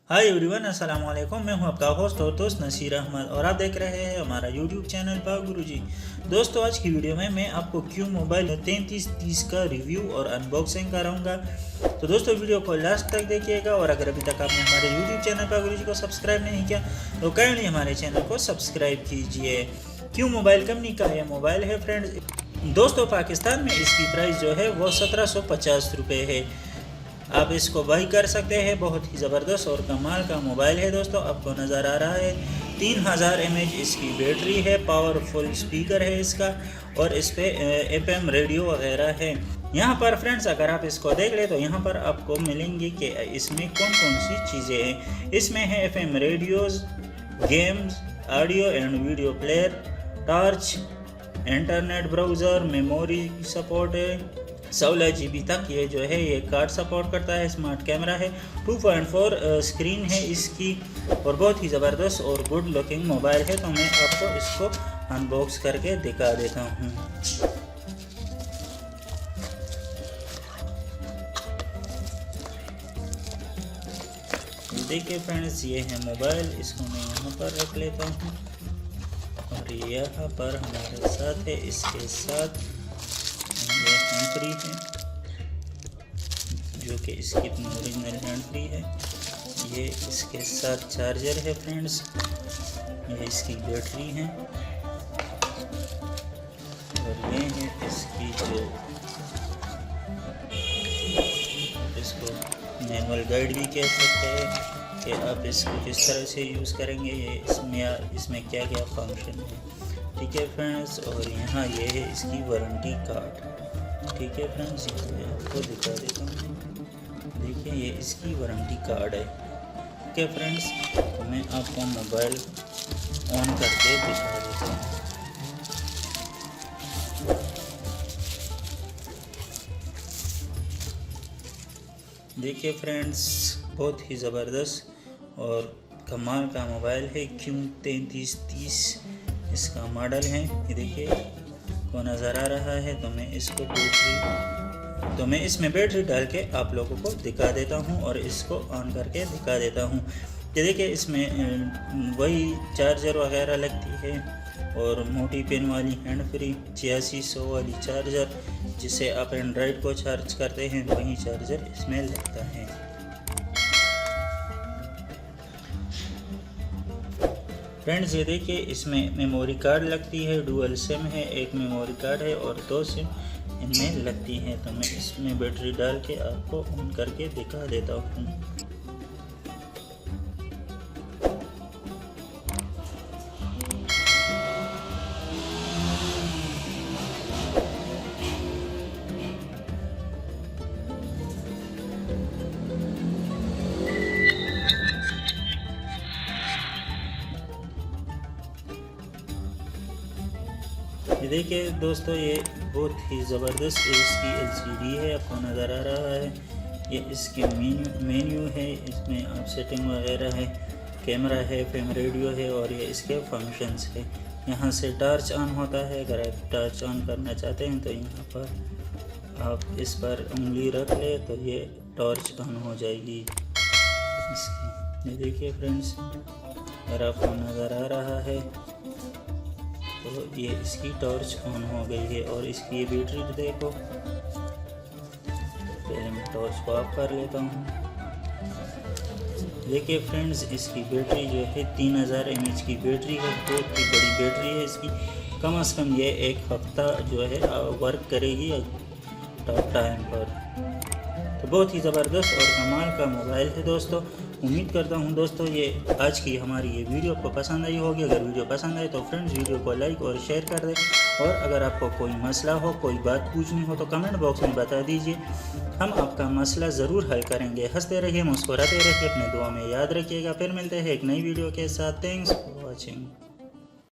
Hi everyone, अस्सलाम वालेकुम। मैं हूं आपका होस्ट और दोस्त नसीर अहमद और आप देख रहे हैं हमारा यूट्यूब चैनल पाक गुरुजी। दोस्तों, आज की वीडियो में मैं आपको क्यों मोबाइल 3330 का रिव्यू और अनबॉक्सिंग कराऊंगा। तो दोस्तों, वीडियो को लास्ट तक देखिएगा और अगर अभी तक आपने हमारे यूट्यूब चैनल पाक गुरुजी को सब्सक्राइब नहीं किया तो काइंडली हमारे चैनल को सब्सक्राइब कीजिए। क्यों मोबाइल कंपनी का यह मोबाइल है फ्रेंड्स। दोस्तों, पाकिस्तान में इसकी प्राइस जो है वो 1750 रुपये है। आप इसको बाई कर सकते हैं। बहुत ही ज़बरदस्त और कमाल का मोबाइल है। दोस्तों, आपको नज़र आ रहा है 3000 mAh इसकी बैटरी है, पावरफुल स्पीकर है इसका और इस पर FM रेडियो वगैरह है। यहाँ पर फ्रेंड्स अगर आप इसको देख ले तो यहाँ पर आपको मिलेंगे कि इसमें कौन कौन सी चीज़ें हैं। इसमें है FM radios, games, audio and video player, torch, internet browser, memory support है, 16 GB तक ये जो है ये कार्ड सपोर्ट करता है। स्मार्ट कैमरा है, 2.4 स्क्रीन है इसकी और बहुत ही ज़बरदस्त और गुड लुकिंग मोबाइल है। तो मैं आपको इसको अनबॉक्स करके दिखा देता हूँ। देखिए फ्रेंड्स, ये है मोबाइल। इसको मैं यहाँ पर रख लेता हूँ और यहाँ पर हमारे साथ है, इसके साथ हैंड फ्री है जो कि इसकी ओरिजिनल हैंड फ्री है। ये इसके साथ चार्जर है फ्रेंड्स, ये इसकी बैटरी है और ये है इसकी जो इसको मैनुअल गाइड भी कह सकते हैं कि आप इसको किस तरह से यूज़ करेंगे, ये इसमें क्या क्या फंक्शन है। ठीक है फ्रेंड्स, और यहाँ ये है इसकी वारंटी कार्ड। ठीक है फ्रेंड्स, ये आपको दिखा देता हूँ। देखिए, ये इसकी वारंटी कार्ड है। ठीक है फ्रेंड्स, तो मैं आपको मोबाइल ऑन करके दिखा देता हूँ। देखिए फ्रेंड्स, बहुत ही ज़बरदस्त और कमाल का मोबाइल है। क्यों 3330 इसका मॉडल है। ये देखिए को नज़र आ रहा है। तो मैं इसमें बैटरी डाल के आप लोगों को दिखा देता हूँ और इसको ऑन करके दिखा देता हूँ। ये देखिए, इसमें वही चार्जर वगैरह लगती है और मोटी पिन वाली हैंड फ्री 8600 वाली चार्जर, जिसे आप एंड्रॉयड को चार्ज करते हैं वही चार्जर इसमें लगता है। फ्रेंड्स, ये देखिए, इसमें मेमोरी कार्ड लगती है, डुअल सिम है, एक मेमोरी कार्ड है और 2 सिम इनमें लगती हैं। तो मैं इसमें बैटरी डाल के आपको ऑन करके दिखा देता हूँ। ये देखिए दोस्तों, ये बहुत ही ज़बरदस्त इसकी LCD है, आपको नज़र आ रहा है। ये इसकी मेन्यू है, इसमें आप सेटिंग वगैरह है, कैमरा है, FM रेडियो है और ये इसके फंक्शंस है। यहाँ से टॉर्च ऑन होता है। अगर आप टॉर्च ऑन करना चाहते हैं तो यहाँ पर आप इस पर उंगली रख ले तो ये टॉर्च ऑन हो जाएगी इसकी। ये देखिए फ्रेंड्स, अगर आपको नज़र आ रहा है तो ये इसकी टॉर्च ऑन हो गई है और इसकी ये बैटरी देखो। पहले मैं टॉर्च को ऑफ कर लेता हूँ। देखिए फ्रेंड्स, इसकी बैटरी जो है 3000 mAh की बैटरी है। बहुत ही बड़ी बैटरी है इसकी। कम से कम ये 1 हफ्ता जो है वर्क करेगी टॉप टाइम पर। तो बहुत ही ज़बरदस्त और कमाल का मोबाइल है दोस्तों। उम्मीद करता हूं दोस्तों ये आज की हमारी ये वीडियो आपको पसंद आई होगी। अगर वीडियो पसंद आए तो फ्रेंड्स वीडियो को लाइक और शेयर कर दें और अगर आपको कोई मसला हो, कोई बात पूछनी हो तो कमेंट बॉक्स में बता दीजिए। हम आपका मसला ज़रूर हल करेंगे। हंसते रहिए, मुस्कुराते रहिए, अपने दुआ में याद रखिएगा। फिर मिलते हैं एक नई वीडियो के साथ। Thanks for watching.